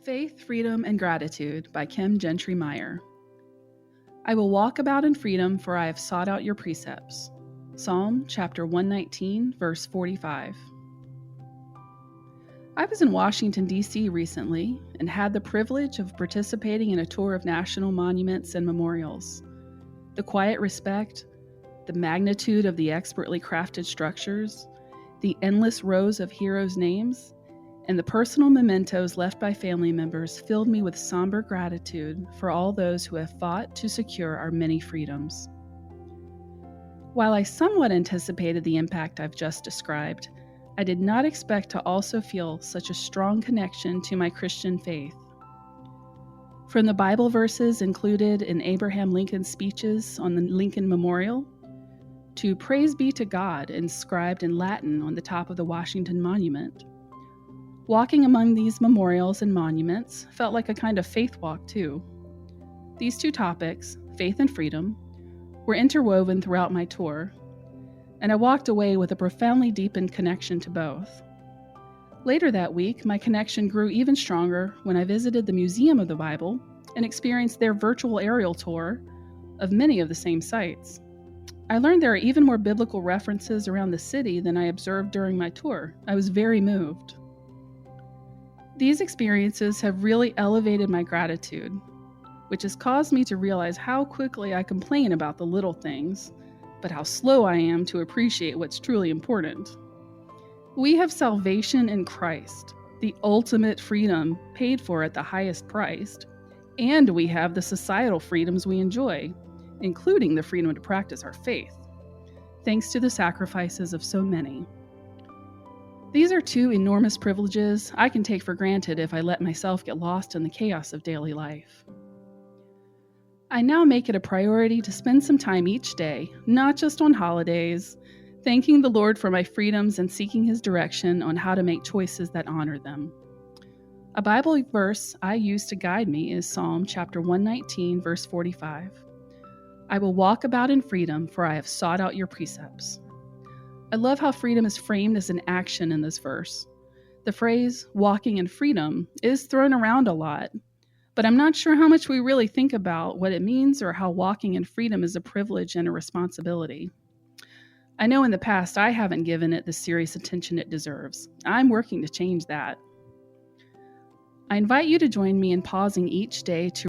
Faith, Freedom, and Gratitude by Kim Gentry-Meyer. I will walk about in freedom, for I have sought out your precepts. Psalm chapter 119, verse 45. I was in Washington, D.C. recently and had the privilege of participating in a tour of national monuments and memorials. The quiet respect, the magnitude of the expertly crafted structures, the endless rows of heroes' names, and the personal mementos left by family members filled me with somber gratitude for all those who have fought to secure our many freedoms. While I somewhat anticipated the impact I've just described, I did not expect to also feel such a strong connection to my Christian faith. From the Bible verses included in Abraham Lincoln's speeches on the Lincoln Memorial, to Praise Be to God inscribed in Latin on the top of the Washington Monument, walking among these memorials and monuments felt like a kind of faith walk, too. These two topics, faith and freedom, were interwoven throughout my tour, and I walked away with a profoundly deepened connection to both. Later that week, my connection grew even stronger when I visited the Museum of the Bible and experienced their virtual aerial tour of many of the same sites. I learned there are even more biblical references around the city than I observed during my tour. I was very moved. These experiences have really elevated my gratitude, which has caused me to realize how quickly I complain about the little things, but how slow I am to appreciate what's truly important. We have salvation in Christ, the ultimate freedom paid for at the highest price, and we have the societal freedoms we enjoy, including the freedom to practice our faith, thanks to the sacrifices of so many. These are two enormous privileges I can take for granted if I let myself get lost in the chaos of daily life. I now make it a priority to spend some time each day, not just on holidays, thanking the Lord for my freedoms and seeking His direction on how to make choices that honor them. A Bible verse I use to guide me is Psalm chapter 119, verse 45. I will walk about in freedom, for I have sought out your precepts. I love how freedom is framed as an action in this verse. The phrase, walking in freedom, is thrown around a lot, but I'm not sure how much we really think about what it means or how walking in freedom is a privilege and a responsibility. I know in the past I haven't given it the serious attention it deserves. I'm working to change that. I invite you to join me in pausing each day to